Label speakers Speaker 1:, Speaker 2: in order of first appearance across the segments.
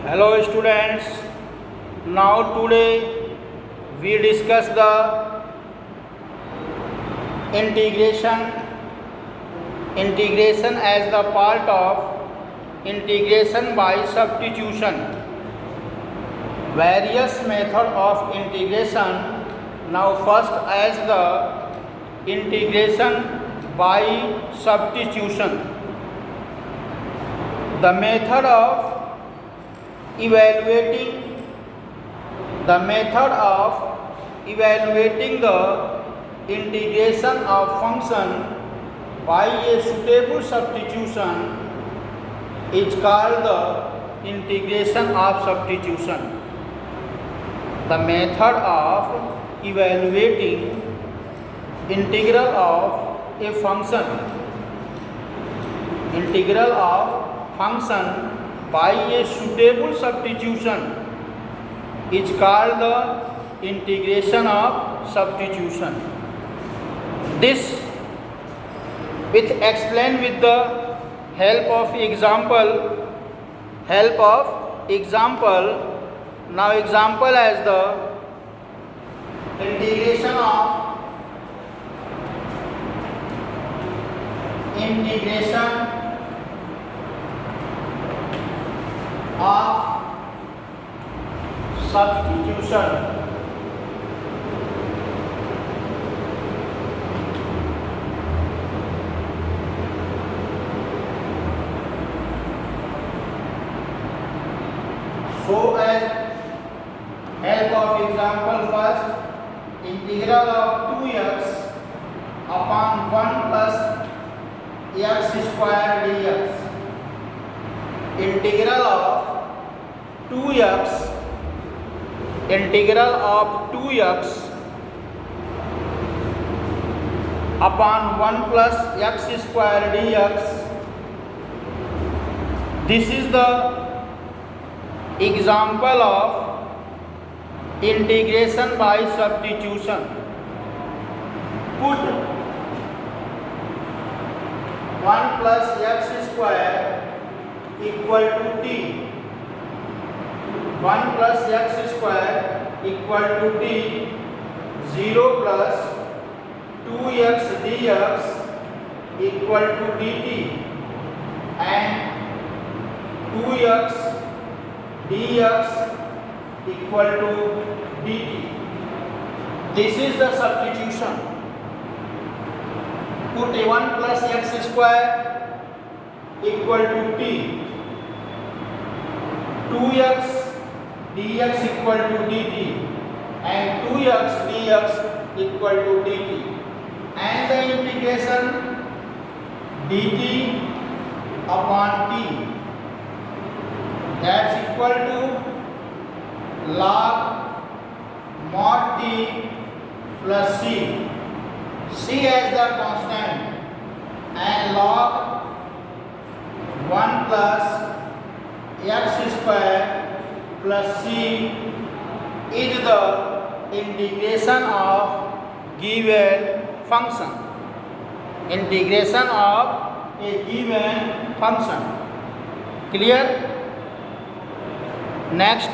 Speaker 1: Hello students, now today we discuss the integration as the part of integration by substitution. Various method of integration. Now first as the integration by substitution. The method of evaluating the integration of function by a suitable substitution is called the integration of substitution. The method of evaluating integral of a function by a suitable substitution is called the integration of substitution. This with explain with the help of example. Now example as the integration of substitution. So as help of example first, integral of 2x upon 1 plus x square dx. Integral of 2x upon 1 plus x square dx. This is the example of integration by substitution. Put 1 plus x square equal to t. 1 plus x square equal to t. 0 plus 2x dx equal to dt and 2x dx equal to dt. This is the substitution. Put a 1 plus x square equal to t. 2x dx equal to dt and 2x dx equal to dt and the integration dt upon t, that's equal to log mod t plus c as the constant and log 1 plus x square plus c is the integration of given function. Integration of a given function. Clear? Next,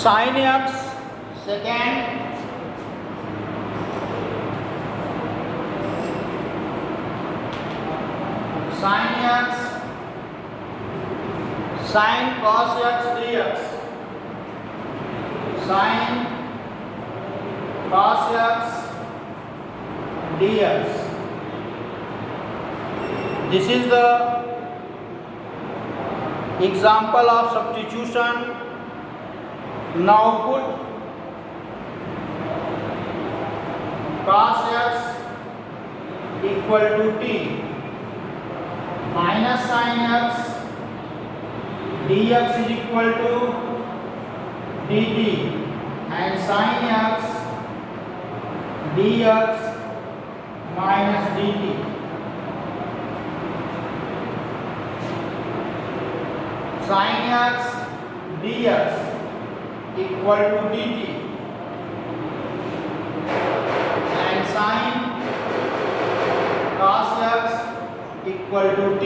Speaker 1: sin x second sin x sin cos x dx, sin cos x dx. This is the example of substitution. Now put cos x equal to t minus sin x dx is equal to dt and sin x dx minus dt sin x dx equal to dt and sin cos x equal to t.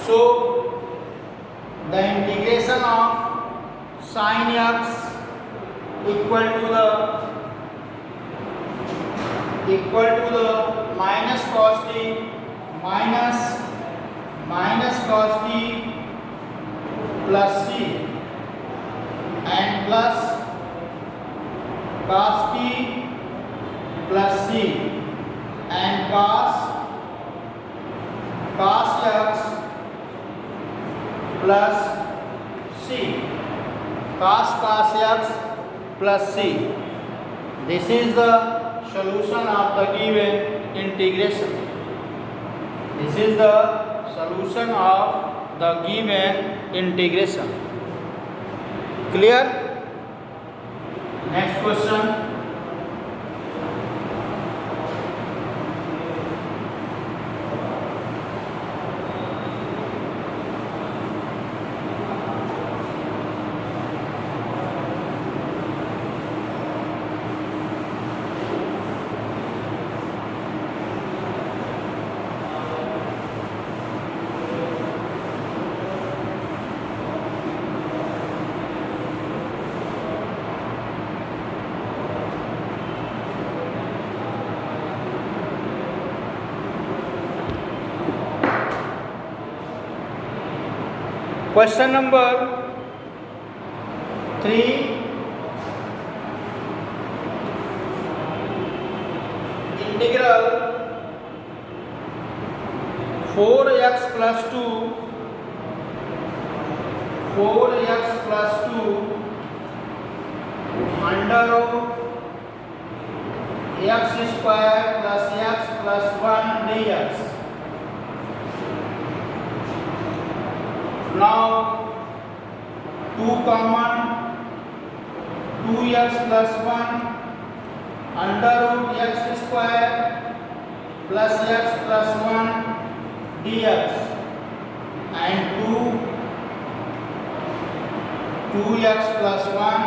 Speaker 1: So the integration of sin x equal to the minus cos t minus cos t plus c and plus cos t plus c and cos x plus c cos x plus c. This is the solution of the given integration. This is the solution of the given integration. Clear? Next question. Question number 3. Integral 4x plus 2 under root x square plus x plus 1 dx. Now 2 common, 2x plus 1 under root x square plus x plus 1 dx and 2x plus 1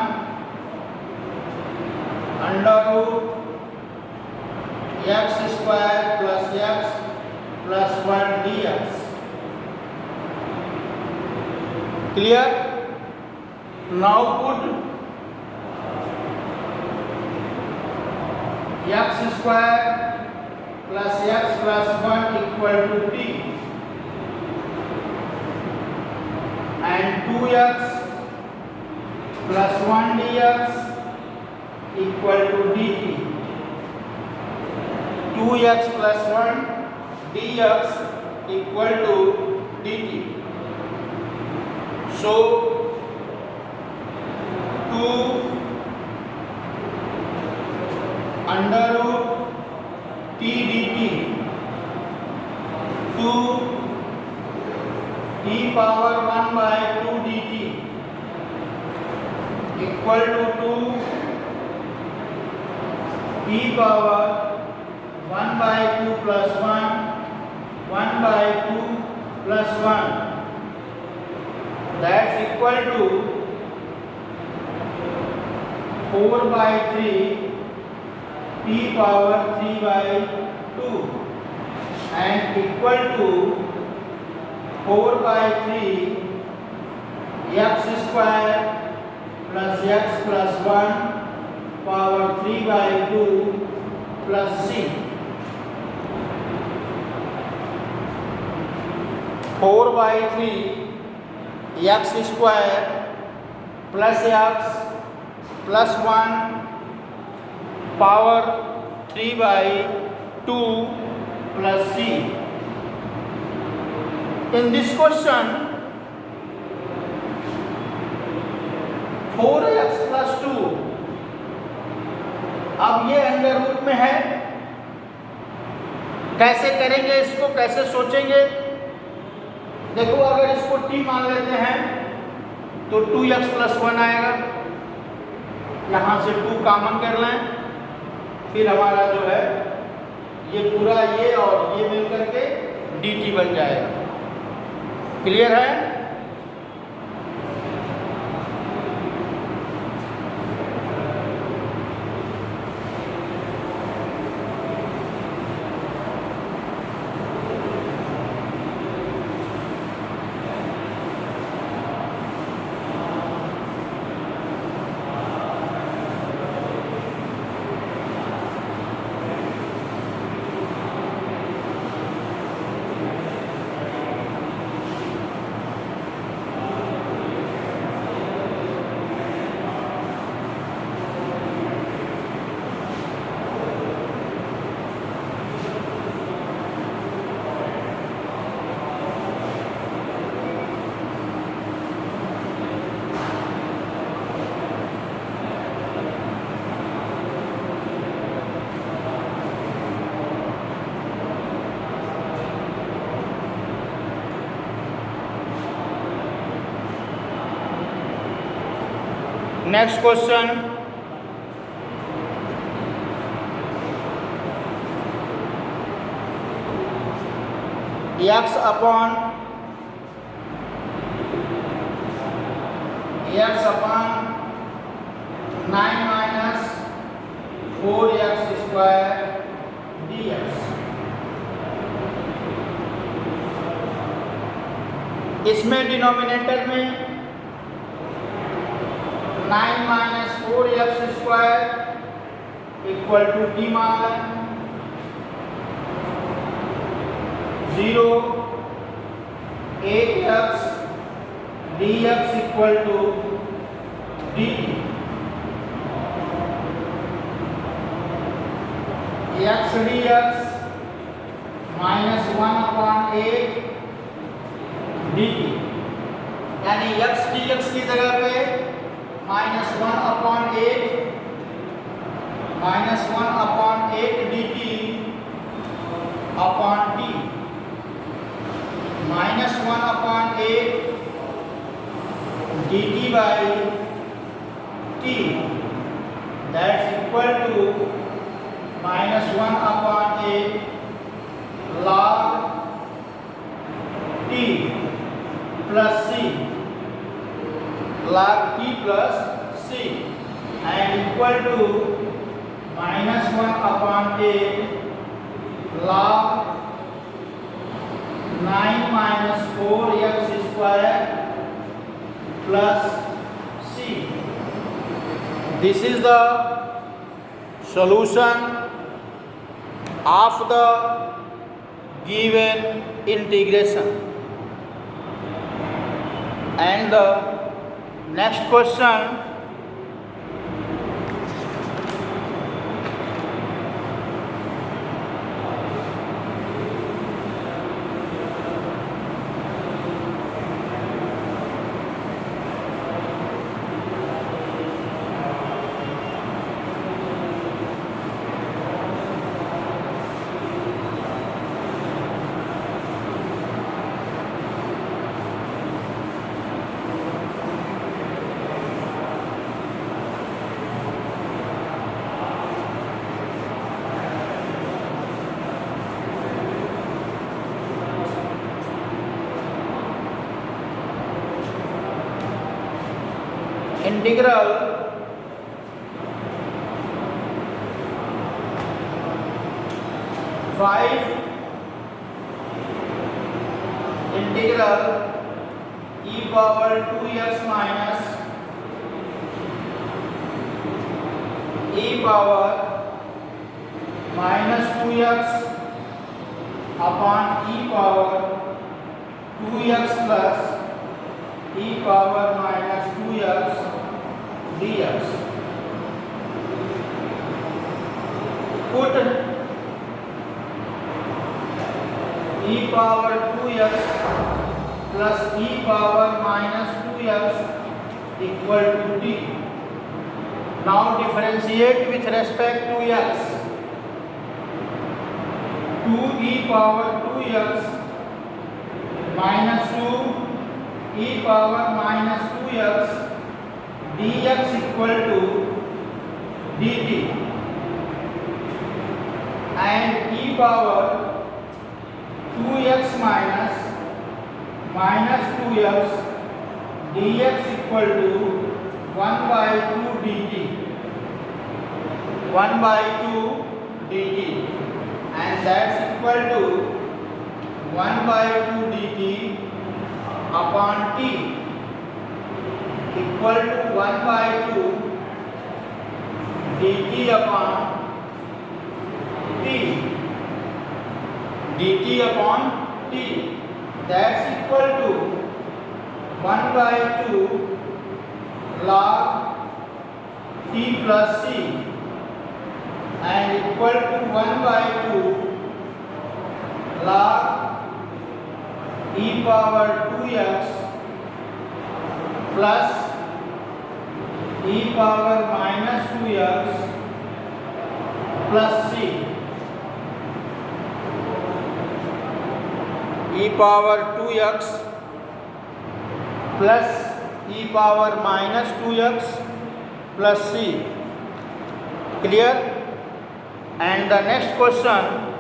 Speaker 1: under root x square plus x plus 1 dx. Clear? Now put x square plus x plus 1 equal to t and 2x plus 1 dx equal to dt. 2x plus 1 dx equal to dt. So 2 under root t dt, 2 t power 1 by 2 dt equal to 2 t power 1 by 2 plus 1 by 2 plus 1. That's equal to 4 by 3 t power 3 by 2 and equal to 4 by 3 x square plus x plus 1 power 3 by 2 plus c. 4 by 3 x square plus x plus 1 power 3 by 2 plus c. In this question 4x plus 2 अब ये under root में है, कैसे करेंगे इसको, कैसे सोचेंगे? देखो अगर इसको t मान लेते हैं तो 2x plus 1 आएगा, यहाँ से 2 कॉमन कर लें, फिर हमारा जो है ये पूरा ये और ये मिल करके dt बन जाएगा। क्लियर है? Next question, x upon 9 minus 4x square dx। इसमें डिनोमिनेटर में 9 minus 4x square equal to D मान लें, 0 8x dx equal to dt। x dx minus 1/8 dt, यानी x dx की जगह पे -1/8 dt upon t, -1/8 dt by t, that's equal to -1/8 log t plus c, log t plus c, and equal to -1/8 log 9 minus 4x square plus c. This is the solution of the given integration. And the next question, integral integral e power 2x minus e power minus 2x upon e power 2x plus e power minus 2x dx. Put e power 2x plus e power minus 2x equal to d. Now differentiate with respect to x. 2e power 2x minus 2 e power minus 2x dx equal to dt. power 2x minus 2x dx equal to 1 by 2 dt. 1 by 2 dt, and that's equal to 1 by 2 dt upon t equal to 1 by 2 dt upon t. dt upon t, that's equal to 1 by 2 log t plus c, and equal to 1 by 2 log e power 2x plus e power minus 2x plus c. e power 2x plus e power minus 2x plus c. Clear? And the next question,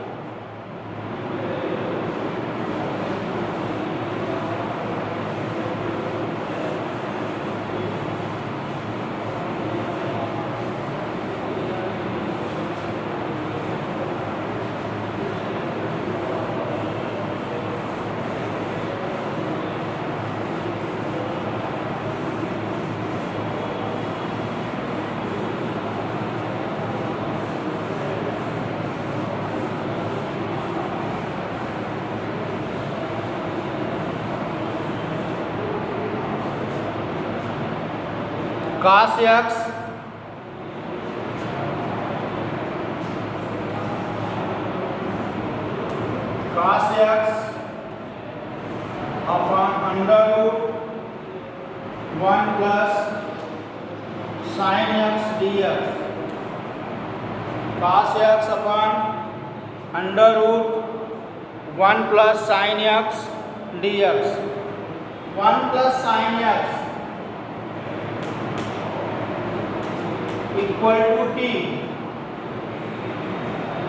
Speaker 1: cos x upon under root 1 plus sin x dx. Cos x upon under root 1 plus sin x dx. 1 plus sin x equal to t.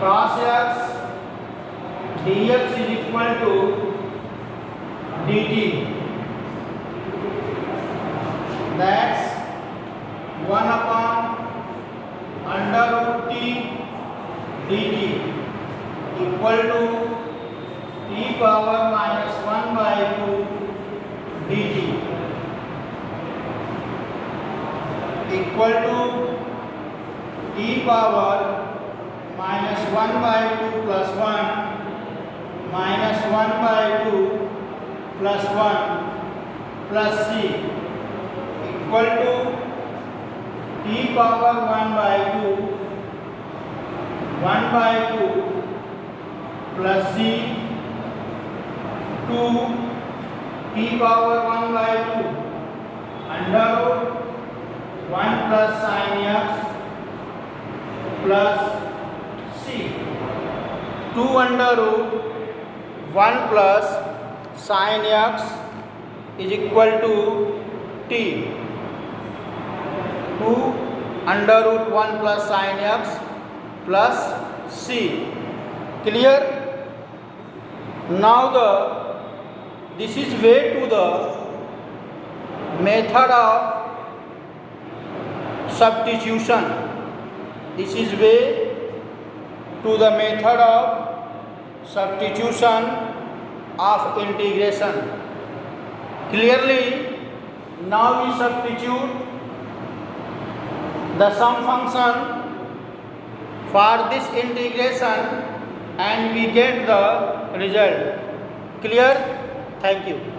Speaker 1: Cos x dx is equal to dt. That's 1 upon under root t dt equal to t power minus 1 by 2 dt equal to t power minus 1 by 2 plus 1 minus 1 by 2 plus 1 plus c equal to t power 1 by 2 1 by 2 plus c 2 t power 1 by 2 under root 1 plus sin x plus c. 2 under root 1 plus sin x is equal to t. 2 under root 1 plus sin x plus c. Clear? Now this is way to the method of substitution. This is way to the method of substitution of integration. Clearly, now we substitute the sum function for this integration and we get the result. Clear? Thank you.